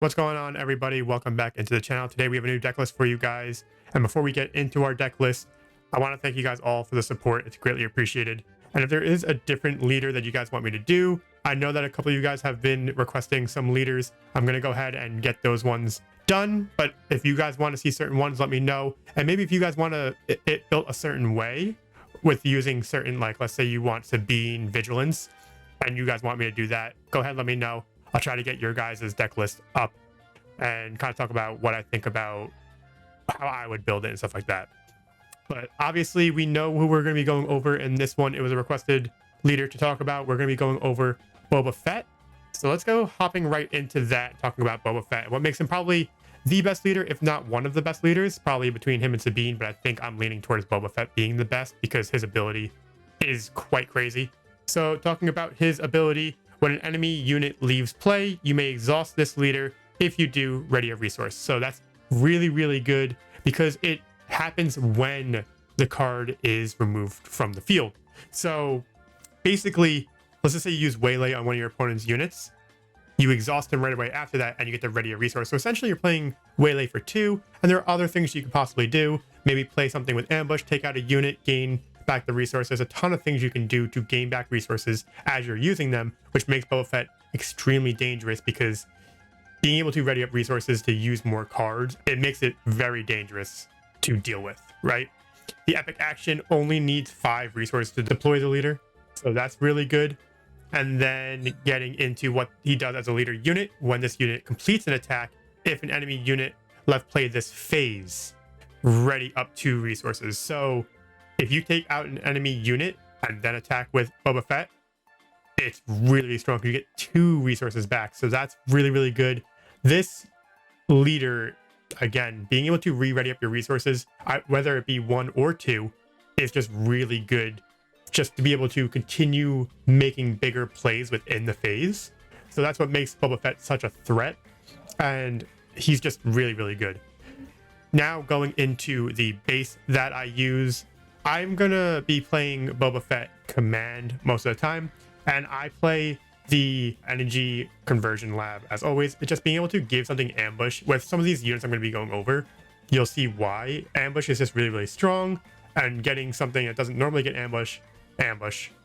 What's going on, everybody? Welcome back into the channel. Today we have a new deck list for you guys. And before we get into our deck list, I want to thank you guys all for the support. It's greatly appreciated. And if there is a different leader that you guys want me to do, I know that a couple of you guys have been requesting some leaders. I'm going to go ahead and get those ones done. But if you guys want to see certain ones, let me know. And maybe if you guys want it built a certain way with using certain, like, let's say you want Sabine Vigilance and you guys want me to do that, go ahead, let me know. I'll try to get your guys' deck list up and kind of talk about what I think about how I would build it and stuff like that. But obviously, we know who we're going to be going over in this one. It was a requested leader to talk about. We're going to be going over Boba Fett. So let's go hopping right into that, talking about Boba Fett. What makes him probably the best leader, if not one of the best leaders, probably between him and Sabine. But I think I'm leaning towards Boba Fett being the best because his ability is quite crazy. So talking about his ability, when an enemy unit leaves play, you may exhaust this leader. If you do, ready a resource. So that's really, really good because it happens when the card is removed from the field. So basically, let's just say you use Waylay on one of your opponent's units. You exhaust him right away after that, and you get to ready a resource. So essentially, you're playing Waylay for 2, and there are other things you could possibly do. Maybe play something with Ambush, take out a unit, gain back the resource. There's a ton of things you can do to gain back resources as you're using them, which makes Boba Fett extremely dangerous because being able to ready up resources to use more cards, it makes it very dangerous to deal with, right? The epic action only needs 5 resources to deploy the leader, so that's really good. And then getting into what he does as a leader unit, when this unit completes an attack, if an enemy unit left play this phase, ready up 2 resources. So if you take out an enemy unit and then attack with Boba Fett, it's really strong because you get 2 resources back. So that's really, really good. This leader, again, being able to re-ready up your resources, whether it be 1 or 2, is just really good just to be able to continue making bigger plays within the phase. So that's what makes Boba Fett such a threat. And he's just really, really good. Now going into the base that I use, I'm going to be playing Boba Fett Command most of the time, and I play the Energy Conversion Lab as always. It's just being able to give something ambush. With some of these units I'm going to be going over, you'll see why. Ambush is just really, really strong, and getting something that doesn't normally get ambush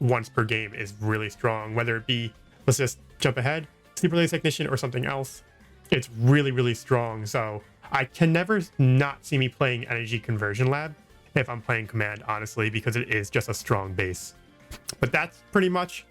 once per game is really strong. Whether it be, let's just jump ahead, Sleeper Lace Technician or something else, it's really, really strong. So I can never not see me playing Energy Conversion Lab if I'm playing Command, honestly, because it is just a strong base. But that's pretty much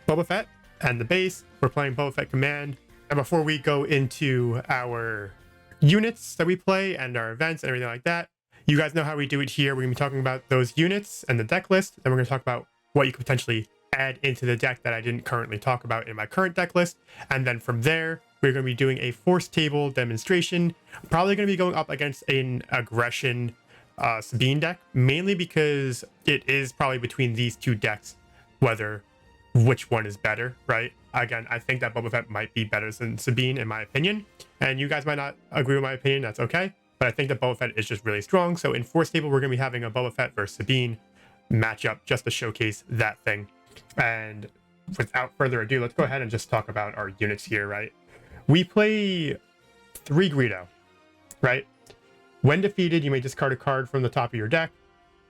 Boba Fett and the base. We're playing Boba Fett Command. And before we go into our units that we play and our events and everything like that, you guys know how we do it here. We're going to be talking about those units and the deck list. Then we're going to talk about what you could potentially add into the deck that I didn't currently talk about in my current deck list. And then from there, we're going to be doing a force table demonstration. I'm probably going to be going up against an aggression Sabine deck, mainly because it is probably between these 2 decks which one is better, right? Again, I think that Boba Fett might be better than Sabine in my opinion, and you guys might not agree with my opinion. That's okay, but I think that Boba Fett is just really strong. So in force table, we're going to be having a Boba Fett versus Sabine matchup just to showcase that thing. And without further ado, let's go ahead and just talk about our units here, right? We play 3 Greedo, right? When defeated, you may discard a card from the top of your deck,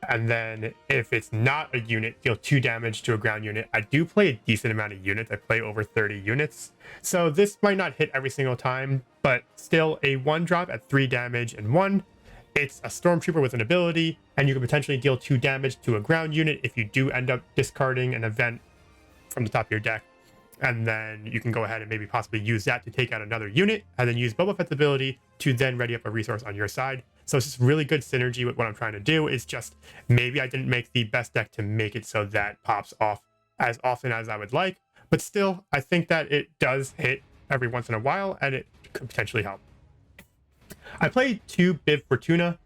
and then if it's not a unit, deal 2 damage to a ground unit. I do play a decent amount of units. I play over 30 units, so this might not hit every single time, but still a 1-drop at 3 damage and 1. It's a Stormtrooper with an ability, and you can potentially deal 2 damage to a ground unit if you do end up discarding an event from the top of your deck. And then you can go ahead and maybe possibly use that to take out another unit, and then use Boba Fett's ability to then ready up a resource on your side. So it's just really good synergy with what I'm trying to do. It's just maybe I didn't make the best deck to make it so that pops off as often as I would like. But still, I think that it does hit every once in a while, and it could potentially help. I play 2 Bib Fortuna.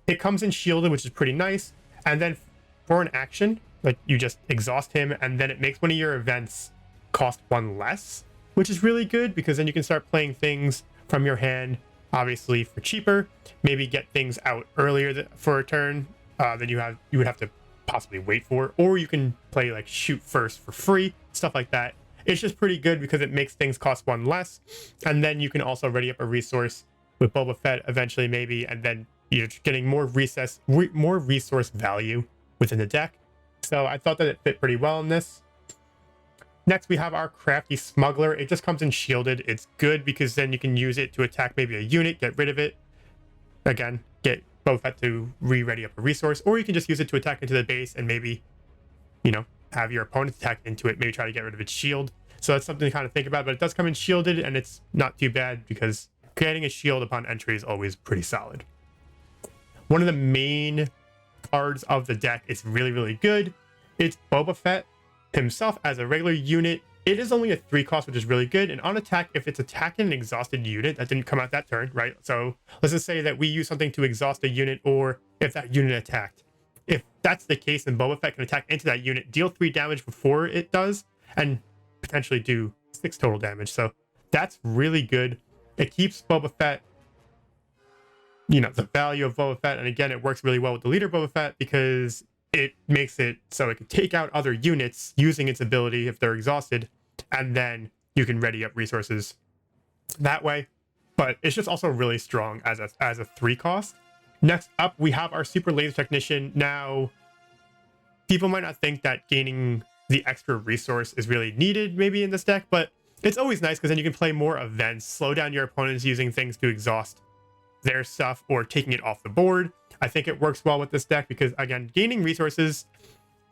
It comes in shielded, which is pretty nice. And then for an action, like, you just exhaust him, and then it makes one of your events cost 1 less, which is really good because then you can start playing things from your hand, obviously for cheaper. Maybe get things out earlier for a turn than you would have to possibly wait for, or you can play like shoot first for free, stuff like that. it's just pretty good because it makes things cost 1 less. And then you can also ready up a resource with Boba Fett eventually, maybe, and then you're getting more resource value within the deck. So I thought that it fit pretty well in this. Next, we have our Crafty Smuggler. It just comes in shielded. It's good because then you can use it to attack maybe a unit, get rid of it. Again, get Boba Fett to re-ready up a resource, or you can just use it to attack into the base and maybe, you know, have your opponent attack into it, maybe try to get rid of its shield. So that's something to kind of think about, but it does come in shielded, and it's not too bad because creating a shield upon entry is always pretty solid. One of the main cards of the deck is really, really good. It's Boba Fett himself as a regular unit. It is only a 3 cost, which is really good. And on attack, if it's attacking an exhausted unit, that didn't come out that turn, right? So let's just say that we use something to exhaust a unit, or if that unit attacked. If that's the case, then Boba Fett can attack into that unit, deal 3 damage before it does, and potentially do 6 total damage. So that's really good. It keeps Boba Fett, you know, the value of Boba Fett. And again, it works really well with the leader Boba Fett because it makes it so it can take out other units using its ability if they're exhausted, and then you can ready up resources that way. But it's just also really strong as a 3 cost. Next up, we have our Super Laser Technician. Now, people might not think that gaining the extra resource is really needed maybe in this deck, but it's always nice because then you can play more events, slow down your opponents using things to exhaust their stuff or taking it off the board. I think it works well with this deck because, again, gaining resources,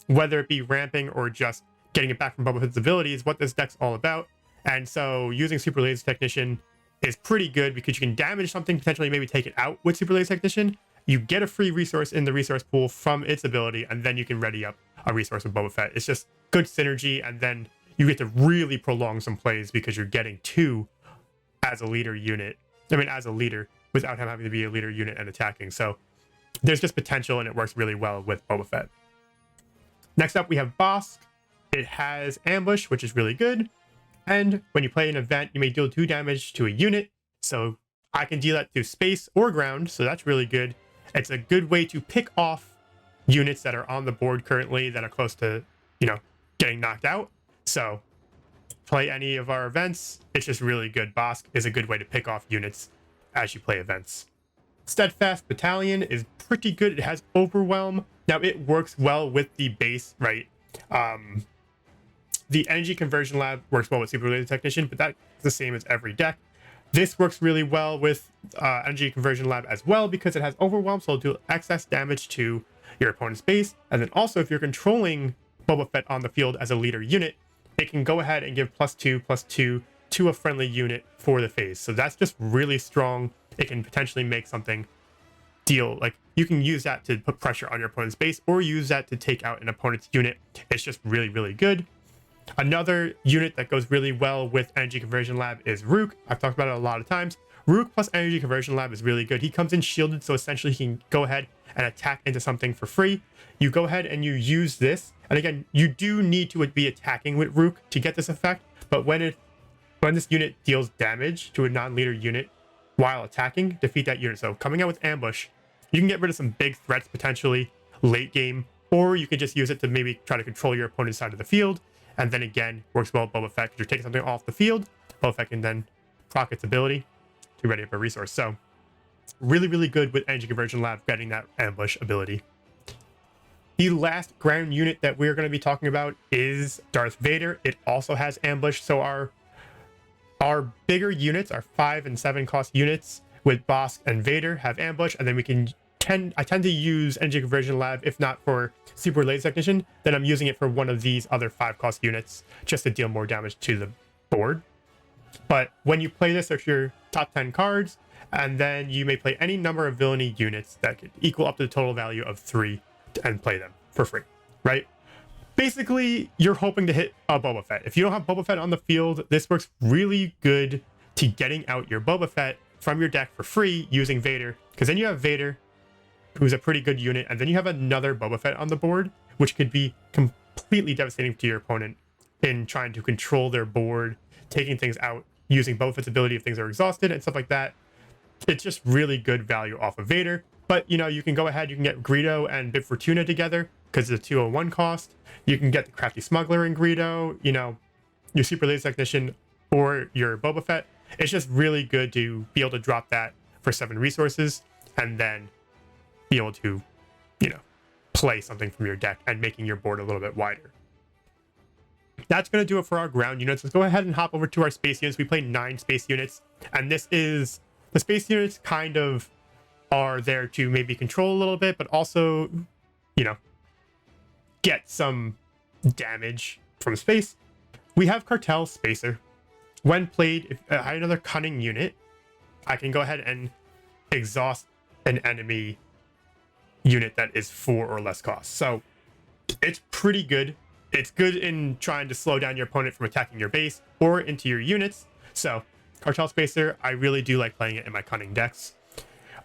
whether it be ramping or just getting it back from Boba Fett's ability, is what this deck's all about. And so using Super Laser Technician is pretty good because you can damage something, potentially maybe take it out with Super Laser Technician. You get a free resource in the resource pool from its ability, and then you can ready up a resource with Boba Fett. It's just good synergy, and then you get to really prolong some plays because you're getting 2 as a leader unit. I mean, as a leader, without him having to be a leader unit and attacking. So there's just potential, and it works really well with Boba Fett. Next up, we have Bosk. It has Ambush, which is really good. And when you play an event, you may deal 2 damage to a unit. So I can deal that to space or ground, so that's really good. It's a good way to pick off units that are on the board currently that are close to, you know, getting knocked out. So play any of our events. It's just really good. Bosk is a good way to pick off units as you play events. Steadfast Battalion is pretty good. It has Overwhelm. Now, it works well with the base, right? The Energy Conversion Lab works well with Super Laser Technician, but that's the same as every deck. This works really well with Energy Conversion Lab as well because it has Overwhelm, so it'll do excess damage to your opponent's base. And then also, if you're controlling Boba Fett on the field as a leader unit, it can go ahead and give +2/+2 to a friendly unit for the phase. So that's just really strong. It can potentially make something deal, like you can use that to put pressure on your opponent's base or use that to take out an opponent's unit. It's just really, really good. Another unit that goes really well with Energy Conversion Lab is Rook. I've talked about it a lot of times. Rook plus Energy Conversion Lab is really good. He comes in shielded, so essentially he can go ahead and attack into something for free. You go ahead and you use this. And again, you do need to be attacking with Rook to get this effect. But when this unit deals damage to a non-leader unit while attacking, defeat that unit. So coming out with Ambush, you can get rid of some big threats potentially late game, or you can just use it to maybe try to control your opponent's side of the field. And then again, works well with Boba Fett because you're taking something off the field. Boba Fett can then proc its ability to ready up a resource. So really, really good with Energy Conversion Lab getting that ambush ability. The last ground unit that we're going to be talking about is Darth Vader. It also has ambush. So our bigger units, our 5 and 7 cost units with Bosk and Vader have ambush, and then I tend to use Energy Conversion Lab, if not for Super Laser Technician, then I'm using it for one of these other 5 cost units just to deal more damage to the board. But when you play this, there's your top 10 cards, and then you may play any number of villainy units that could equal up to the total value of 3 and play them for free, right? Basically, you're hoping to hit a Boba Fett. If you don't have Boba Fett on the field, this works really good to getting out your Boba Fett from your deck for free using Vader, because then you have Vader, who's a pretty good unit, and then you have another Boba Fett on the board, which could be completely devastating to your opponent in trying to control their board, taking things out, using Boba Fett's ability if things are exhausted and stuff like that. It's just really good value off of Vader. But, you know, you can go ahead, you can get Greedo and Bib Fortuna together because it's a 201 cost. You can get the Crafty Smuggler in Greedo. You know, your Super Laser Technician or your Boba Fett, it's just really good to be able to drop that for 7 resources and then be able to, you know, play something from your deck and making your board a little bit wider. That's going to do it for our ground units. Let's go ahead and hop over to our space units. We play 9 space units, and this is the space units kind of are there to maybe control a little bit, but also, you know, get some damage from space. We have Cartel Spacer. When played, if I have another cunning unit, I can go ahead and exhaust an enemy unit that is 4 or less cost. So it's pretty good. It's good in trying to slow down your opponent from attacking your base or into your units. So Cartel Spacer, I really do like playing it in my cunning decks.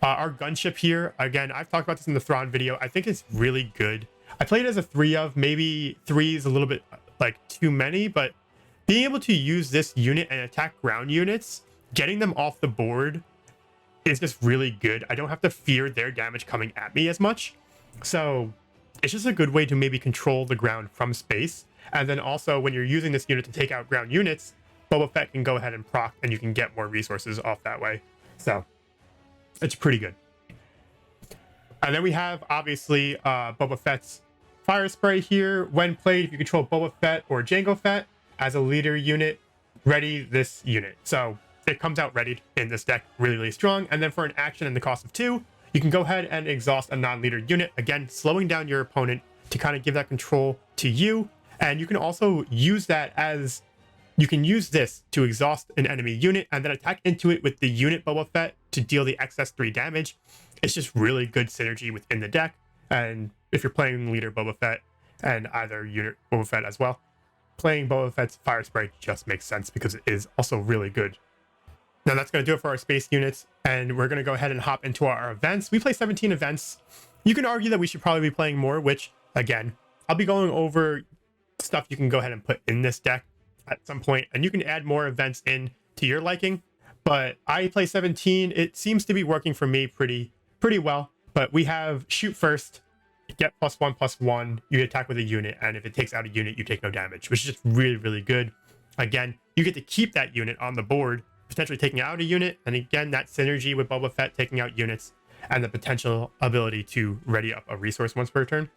Our gunship here, again, I've talked about this in the Thrawn video. I think it's really good. I played it as a 3 of, maybe 3 is a little bit like too many, but being able to use this unit and attack ground units, getting them off the board is just really good. I don't have to fear their damage coming at me as much. So it's just a good way to maybe control the ground from space. And then also when you're using this unit to take out ground units, Boba Fett can go ahead and proc and you can get more resources off that way. So it's pretty good. And then we have obviously Boba Fett's Fire Spray here. When played, if you control Boba Fett or Jango Fett as a leader unit, ready this unit. So it comes out ready in this deck, really, really strong. And then for an action and the cost of 2, you can go ahead and exhaust a non-leader unit, again, slowing down your opponent to kind of give that control to you. And you can also use that as, you can use this to exhaust an enemy unit and then attack into it with the unit Boba Fett to deal the excess 3 damage. It's just really good synergy within the deck. And if you're playing leader Boba Fett and either unit Boba Fett as well, playing Boba Fett's Fire Spray just makes sense because it is also really good. Now that's going to do it for our space units, and we're going to go ahead and hop into our events. We play 17 events. You can argue that we should probably be playing more, which, again, I'll be going over stuff you can go ahead and put in this deck at some point, and you can add more events in to your liking. But I play 17. It seems to be working for me pretty well. But we have shoot first, get +1/+1, you attack with a unit, and if it takes out a unit, you take no damage, which is just really, really good. Again, you get to keep that unit on the board, potentially taking out a unit, and again, that synergy with Boba Fett taking out units and the potential ability to ready up a resource once per turn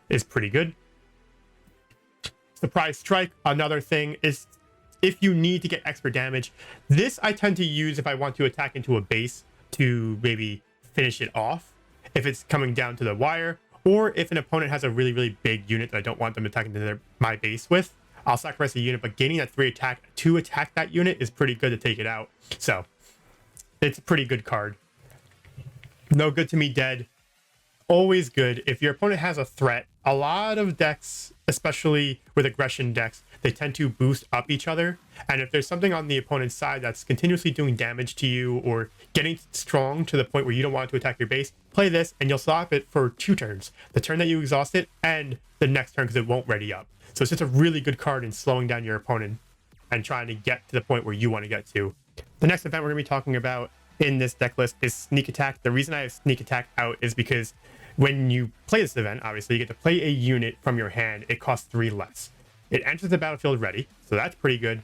is pretty good. Surprise Strike, another thing is if you need to get extra damage. This I tend to use if I want to attack into a base to maybe finish it off, if it's coming down to the wire, or if an opponent has a really, really big unit that I don't want them attacking to my base with. I'll sacrifice a unit, but gaining that 3 attack to attack that unit is pretty good to take it out. So it's a pretty good card. No Good to Me Dead, always good. If your opponent has a threat, a lot of decks, especially with aggression decks, they tend to boost up each other. And if there's something on the opponent's side that's continuously doing damage to you or getting strong to the point where you don't want it to attack your base, play this and you'll stop it for 2 turns. The turn that you exhaust it and the next turn because it won't ready up. So it's just a really good card in slowing down your opponent and trying to get to the point where you want to get to. The next event we're going to be talking about in this deck list is Sneak Attack. The reason I have Sneak Attack out is because when you play this event, obviously, you get to play a unit from your hand. It costs 3 less. It enters the battlefield ready, so that's pretty good.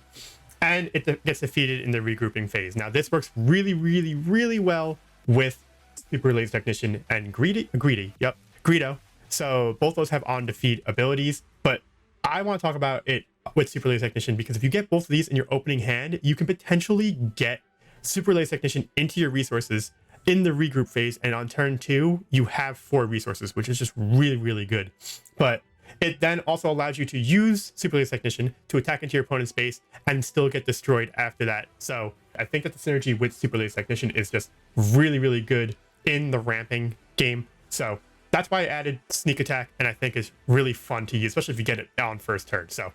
And it gets defeated in the regrouping phase. Now, this works really, really, really well with Super Laser Technician and Greedo. So both those have on-defeat abilities, but I want to talk about it with Super Laser Technician because if you get both of these in your opening hand, you can potentially get Super Laser Technician into your resources in the regroup phase, and on turn 2, you have 4 resources, which is just really, really good. But it then also allows you to use Super Laser Technician to attack into your opponent's base and still get destroyed after that. So I think that the synergy with Super Laser Technician is just really, really good in the ramping game. So that's why I added Sneak Attack, and I think it's really fun to use, especially if you get it on first turn. So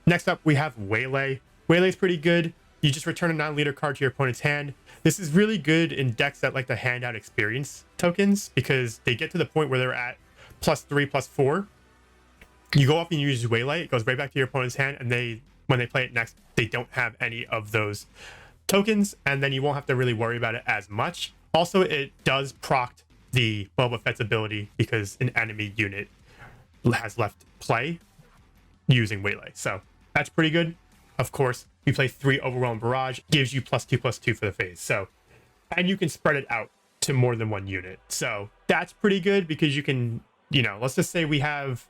next up, we have Waylay. Waylay is pretty good. You just return a non-leader card to your opponent's hand. This is really good in decks that like to hand out experience tokens because they get to the point where they're at +3/+4. You go up and you use Waylay, it goes right back to your opponent's hand, and when they play it next, they don't have any of those tokens, and then you won't have to really worry about it as much. Also, it does proc the Boba Fett's ability because an enemy unit has left play using Waylay. So that's pretty good. Of course, we play 3 Overwhelming Barrage, gives you +2/+2 for the phase. So, and you can spread it out to more than one unit. So that's pretty good because you can, let's just say we have,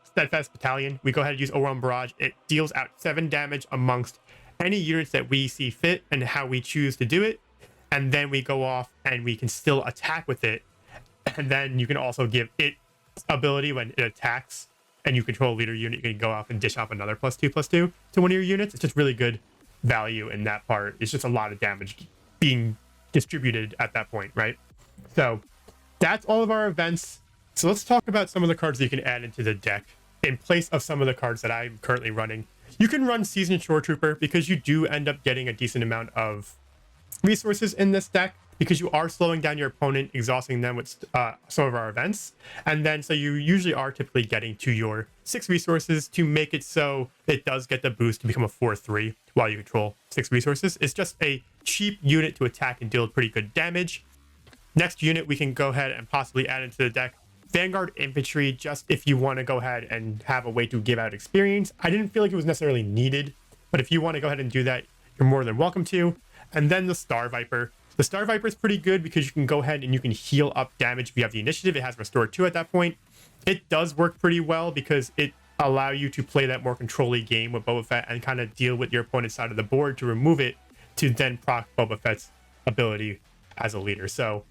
Steadfast Battalion. We go ahead and use Overwhelming Barrage. It deals out 7 damage amongst any units that we see fit and how we choose to do it. And then we go off and we can still attack with it. And then you can also give it ability when it attacks and you control a leader unit. You can go off and dish off another +2/+2 to one of your units. It's just really good value in that part. It's just a lot of damage being distributed at that point, right? So that's all of our events. So let's talk about some of the cards that you can add into the deck in place of some of the cards that I'm currently running. You can run Seasoned Shore Trooper because you do end up getting a decent amount of resources in this deck because you are slowing down your opponent, exhausting them with some of our events. And then so you usually are typically getting to your 6 resources to make it so it does get the boost to become a 4/3 while you control 6 resources. It's just a cheap unit to attack and deal pretty good damage. Next unit we can go ahead and possibly add into the deck Vanguard Infantry, just if you want to go ahead and have a way to give out experience. I didn't feel like it was necessarily needed, but if you want to go ahead and do that, you're more than welcome to. And then the Star Viper. The Star Viper is pretty good because you can go ahead and you can heal up damage if you have the initiative. It has Restore 2 at that point. It does work pretty well because it allows you to play that more control-y game with Boba Fett and kind of deal with your opponent's side of the board to remove it to then proc Boba Fett's ability as a leader. So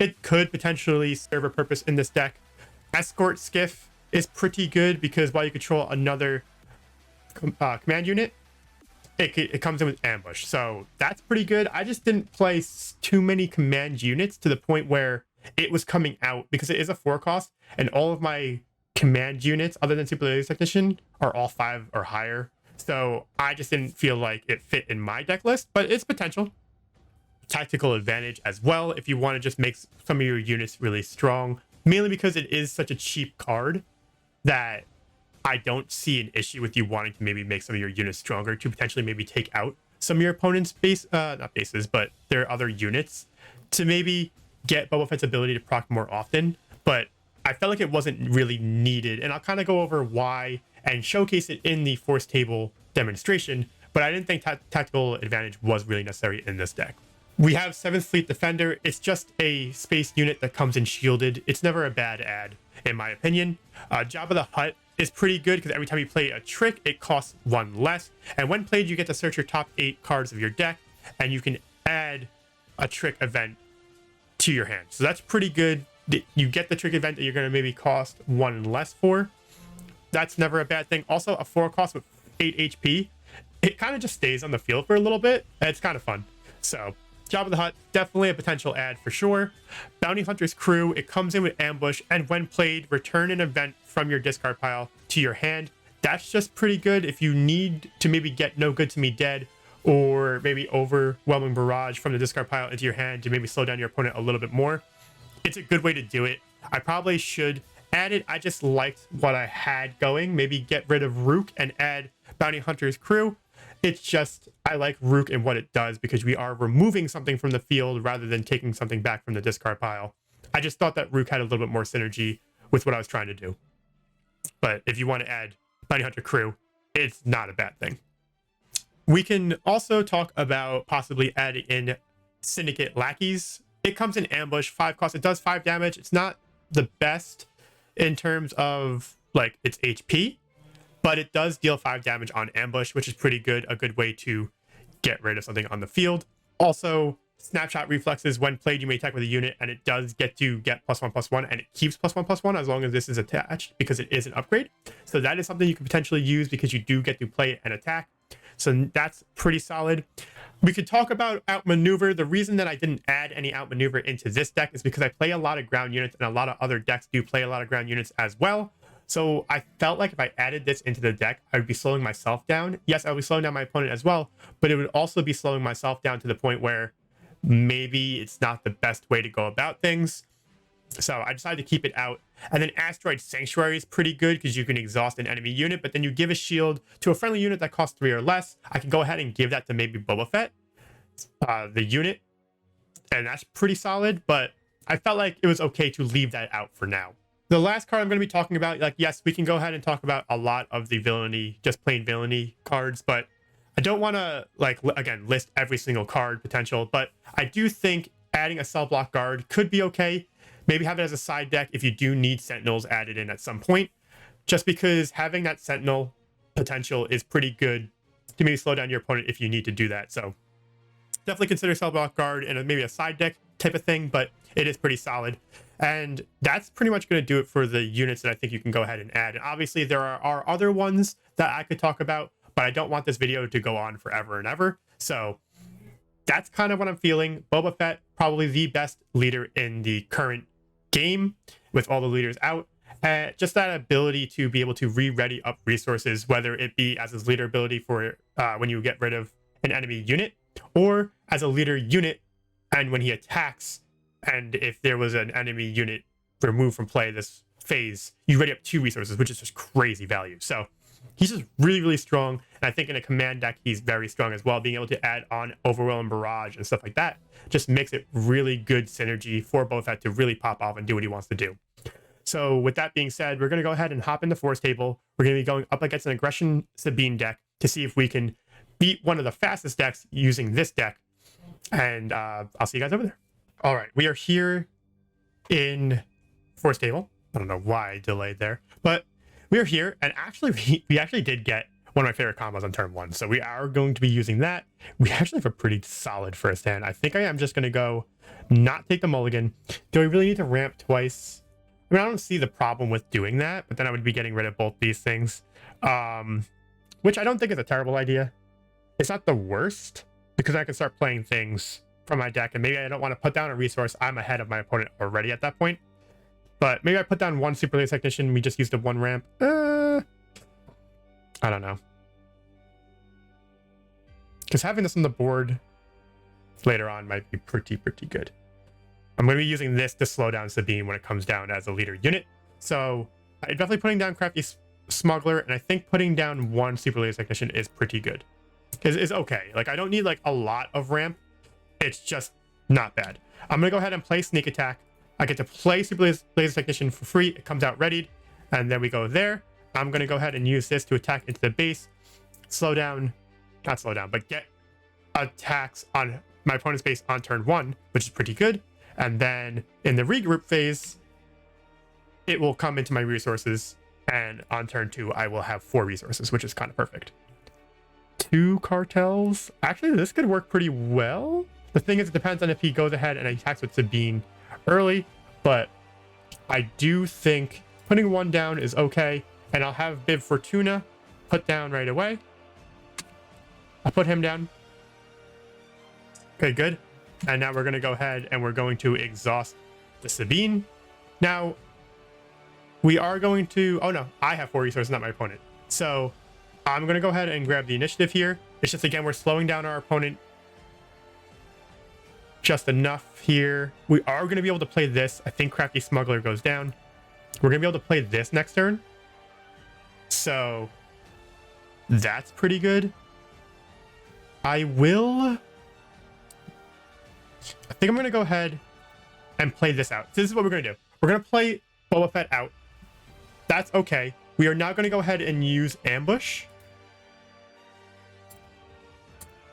it could potentially serve a purpose in this deck. Escort Skiff is pretty good because while you control another command unit, it comes in with ambush. So that's pretty good. I just didn't play too many command units to the point where it was coming out because it is a 4 cost and all of my command units other than Superior Technician are all 5 or higher. So I just didn't feel like it fit in my deck list, but it's potential. Tactical Advantage as well if you want to just make some of your units really strong, mainly because it is such a cheap card that I don't see an issue with you wanting to maybe make some of your units stronger to potentially maybe take out some of your opponent's not bases, but their other units to maybe get Boba Fett's ability to proc more often. But I felt like it wasn't really needed, and I'll kind of go over why and showcase it in the Force Table demonstration, but I didn't think Tactical Advantage was really necessary in this deck. We have 7th Fleet Defender. It's just a space unit that comes in shielded. It's never a bad add, in my opinion. Jabba the Hutt is pretty good because every time you play a trick, it costs 1 less. And when played, you get to search your top 8 cards of your deck, and you can add a trick event to your hand. So that's pretty good. You get the trick event that you're going to maybe cost 1 less for. That's never a bad thing. Also, a 4 cost with 8 HP. It kind of just stays on the field for a little bit. And it's kind of fun. So Jabba the Hutt, definitely a potential add for sure. Bounty Hunter's Crew, it comes in with ambush, and when played, return an event from your discard pile to your hand. That's just pretty good if you need to maybe get No Good to Me Dead, or maybe Overwhelming Barrage from the discard pile into your hand to maybe slow down your opponent a little bit more. It's a good way to do it. I probably should add it. I just liked what I had going. Maybe get rid of Rook and add Bounty Hunter's Crew. It's just, I like Rook and what it does because we are removing something from the field rather than taking something back from the discard pile. I just thought that Rook had a little bit more synergy with what I was trying to do. But if you want to add Bounty Hunter Crew, it's not a bad thing. We can also talk about possibly adding in Syndicate Lackeys. It comes in ambush, 5 cost. It does 5 damage. It's not the best in terms of like its HP, but it does deal 5 damage on ambush, which is pretty good. A good way to get rid of something on the field. Also, Snapshot Reflexes. When played, you may attack with a unit, and it does get to get +1/+1, and it keeps +1/+1 as long as this is attached because it is an upgrade. So that is something you can potentially use because you do get to play it and attack. So that's pretty solid. We could talk about Outmaneuver. The reason that I didn't add any Outmaneuver into this deck is because I play a lot of ground units, and a lot of other decks do play a lot of ground units as well. So I felt like if I added this into the deck, I would be slowing myself down. Yes, I would be slowing down my opponent as well, but it would also be slowing myself down to the point where maybe it's not the best way to go about things. So I decided to keep it out. And then Asteroid Sanctuary is pretty good because you can exhaust an enemy unit, but then you give a shield to a friendly unit that costs 3 or less. I can go ahead and give that to maybe Boba Fett, the unit, and that's pretty solid, but I felt like it was okay to leave that out for now. The last card I'm going to be talking about, like, yes, we can go ahead and talk about a lot of the villainy, just plain villainy cards, but I don't want to, like, again, list every single card potential, but I do think adding a cell block guard could be okay. Maybe have it as a side deck if you do need sentinels added in at some point, just because having that sentinel potential is pretty good to maybe slow down your opponent if you need to do that. So definitely consider cell block guard and maybe a side deck type of thing, but it is pretty solid. And that's pretty much going to do it for the units that I think you can go ahead and add. And obviously there are other ones that I could talk about, but I don't want this video to go on forever and ever. So that's kind of what I'm feeling. Boba Fett, probably the best leader in the current game with all the leaders out. Just that ability to be able to re-ready up resources, whether it be as his leader ability for when you get rid of an enemy unit, or as a leader unit and when he attacks, and if there was an enemy unit removed from play this phase, you ready up 2 resources, which is just crazy value. So he's just really, really strong. And I think in a command deck, he's very strong as well. Being able to add on Overwhelm, Barrage, and stuff like that just makes it really good synergy for Boba Fett to really pop off and do what he wants to do. So with that being said, we're going to go ahead and hop into Force Table. We're going to be going up against an Aggression Sabine deck to see if we can beat one of the fastest decks using this deck. And I'll see you guys over there. All right, we are here in Force Table. I don't know why I delayed there, but we are here, and actually we actually did get one of my favorite combos on turn 1, so we are going to be using that. We actually have a pretty solid first hand. I think I am just going to go not take the mulligan. Do I really need to ramp twice? I mean, I don't see the problem with doing that, but then I would be getting rid of both these things, which I don't think is a terrible idea. It's not the worst, because I can start playing things from my deck, and maybe I don't want to put down a resource. I'm ahead of my opponent already at that point. But maybe I put down 1 Super Laser Technician, we just used a 1 ramp. I don't know. Because having this on the board later on might be pretty good. I'm going to be using this to slow down Sabine when it comes down as a leader unit. So I'm definitely putting down Crafty Smuggler, and I think putting down 1 Super Laser Technician is pretty good. Because it's okay. Like, I don't need like a lot of ramp. It's just not bad. I'm going to go ahead and play Sneak Attack. I get to play Super Laser Technician for free. It comes out readied. And then we go there. I'm going to go ahead and use this to attack into the base. Slow down. Not slow down, but get attacks on my opponent's base on turn 1, which is pretty good. And then in the regroup phase, it will come into my resources. And on turn 2, I will have 4 resources, which is kind of perfect. 2 cartels. Actually, this could work pretty well. The thing is, it depends on if he goes ahead and attacks with Sabine early, but I do think putting 1 down is okay, and I'll have Bib Fortuna put down right away. I'll put him down. Okay, good. And now we're going to go ahead and we're going to exhaust the Sabine. Now, we are going to... Oh, no. I have 4 resources, not my opponent. So I'm going to go ahead and grab the initiative here. It's just, again, we're slowing down our opponent just enough here. We are going to be able to play this. I think Crafty Smuggler goes down. We're going to be able to play this next turn. So that's pretty good. I think I'm going to go ahead and play this out. So this is what we're going to do. We're going to play Boba Fett out. That's okay. We are now going to go ahead and use Ambush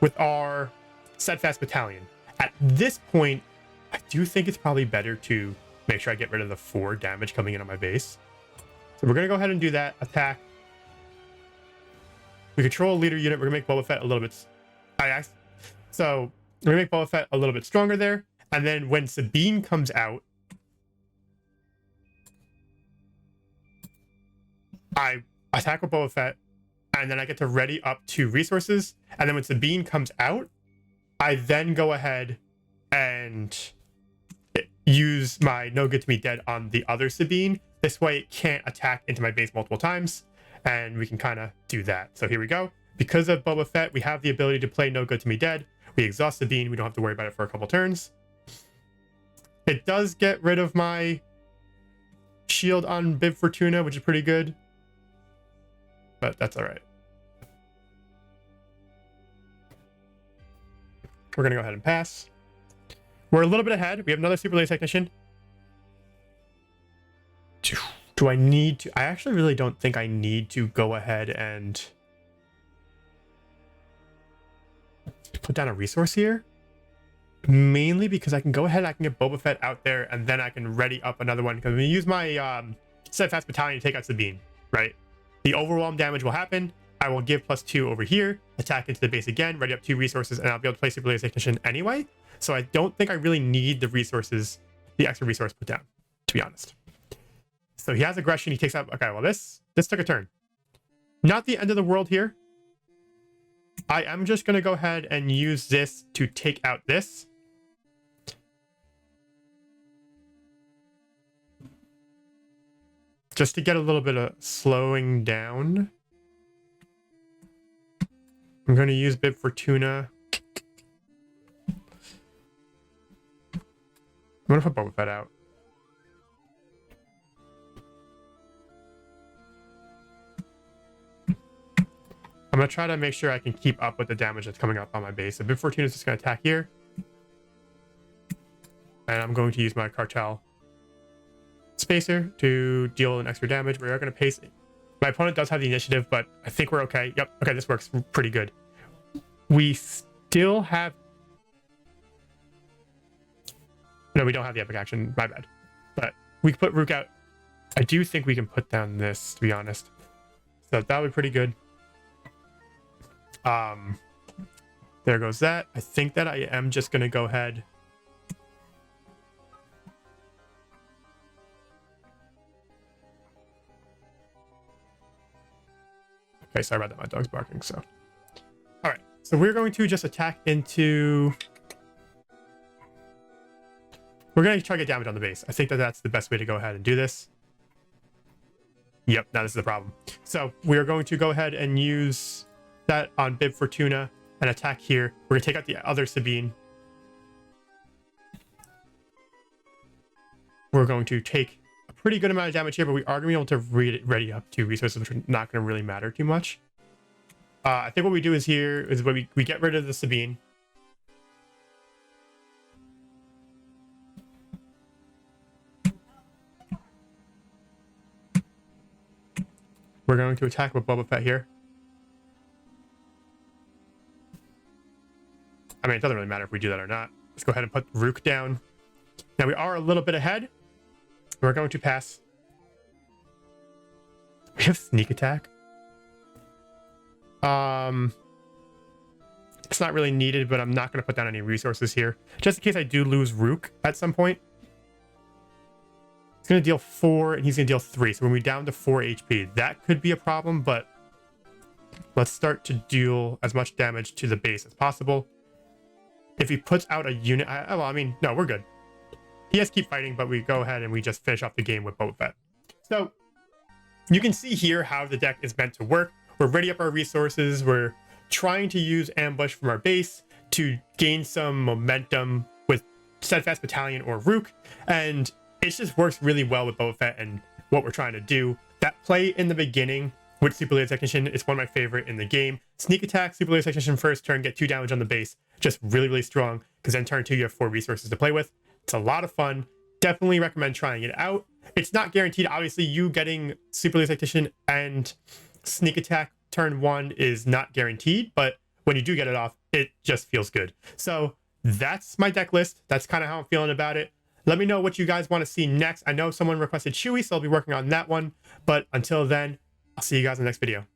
with our Steadfast Battalion. At this point, I do think it's probably better to make sure I get rid of the 4 damage coming in on my base. So we're going to go ahead and do that. Attack. We control a leader unit. We're going to make Boba Fett a little bit... So we're going to make Boba Fett a little bit stronger there. And then when Sabine comes out, I attack with Boba Fett, and then I get to ready up 2 resources. And then when Sabine comes out, I then go ahead and use my No Good To Me Dead on the other Sabine. This way it can't attack into my base multiple times, and we can kind of do that. So here we go. Because of Boba Fett, we have the ability to play No Good To Me Dead. We exhaust Sabine. We don't have to worry about it for a couple turns. It does get rid of my shield on Bib Fortuna, which is pretty good. But that's all right. We're going to go ahead and pass. We're a little bit ahead. We have another Super Laser Technician. Do I need to? I actually really don't think I need to go ahead and put down a resource here. Mainly because I can go ahead, I can get Boba Fett out there, and then I can ready up another one. Because I'm going to use my steadfast battalion to take out Sabine, right? The overwhelm damage will happen. I will give +2 over here, attack into the base again, ready up 2 resources, and I'll be able to play Super Laser Technician anyway. So I don't think I really need the resources, the extra resource put down, to be honest. So he has aggression, he takes out, okay, well this took a turn. Not the end of the world here. I am just going to go ahead and use this to take out this. Just to get a little bit of slowing down. I'm going to use Bib Fortuna. I'm going to put Boba Fett out. I'm going to try to make sure I can keep up with the damage that's coming up on my base. So Bib Fortuna is just going to attack here. And I'm going to use my Cartel Spacer to deal an extra damage. We are going to pace it. My opponent does have the initiative, but I think we're okay. Yep, okay, this works pretty good. We still have... No, we don't have the epic action. My bad. But we can put Rook out. I do think we can put down this, to be honest. So that would be pretty good. There goes that. I think that I am just going to go ahead. Okay, sorry about that. My dog's barking, so. All right, so we're going to just attack into... We're going to try to get damage on the base. I think that that's the best way to go ahead and do this. Yep, now this is the problem. So we are going to go ahead and use that on Bib Fortuna and attack here. We're going to take out the other Sabine. We're going to take a pretty good amount of damage here, but we are going to be able to ready up 2 resources, which are not going to really matter too much. I think what we do is here is when we get rid of the Sabine. We're going to attack with Boba Fett here. I mean, it doesn't really matter if we do that or not. Let's go ahead and put Rook down. Now we are a little bit ahead. We're going to pass. We have sneak attack. It's not really needed, but I'm not going to put down any resources here. Just in case I do lose Rook at some point. It's going to deal 4 and he's going to deal 3. So when we're down to 4 HP, that could be a problem, but let's start to deal as much damage to the base as possible. If he puts out a unit, well, I mean, no, we're good. He has to keep fighting, but we go ahead and we just finish off the game with Boba Fett. So you can see here how the deck is meant to work. We're ready up our resources. We're trying to use ambush from our base to gain some momentum with Steadfast Battalion or Rook. And it just works really well with Boba Fett and what we're trying to do. That play in the beginning with Super Laser Technician is one of my favorite in the game. Sneak attack, Super Laser Technician first turn, get 2 damage on the base. Just really, really strong, because then turn 2 you have 4 resources to play with. It's a lot of fun. Definitely recommend trying it out. It's not guaranteed. Obviously, you getting Super Laser Technician and sneak attack turn 1 is not guaranteed, but when you do get it off, it just feels good. So that's my deck list. That's kind of how I'm feeling about it. Let me know what you guys want to see next. I know someone requested Chewie, so I'll be working on that one. But until then, I'll see you guys in the next video.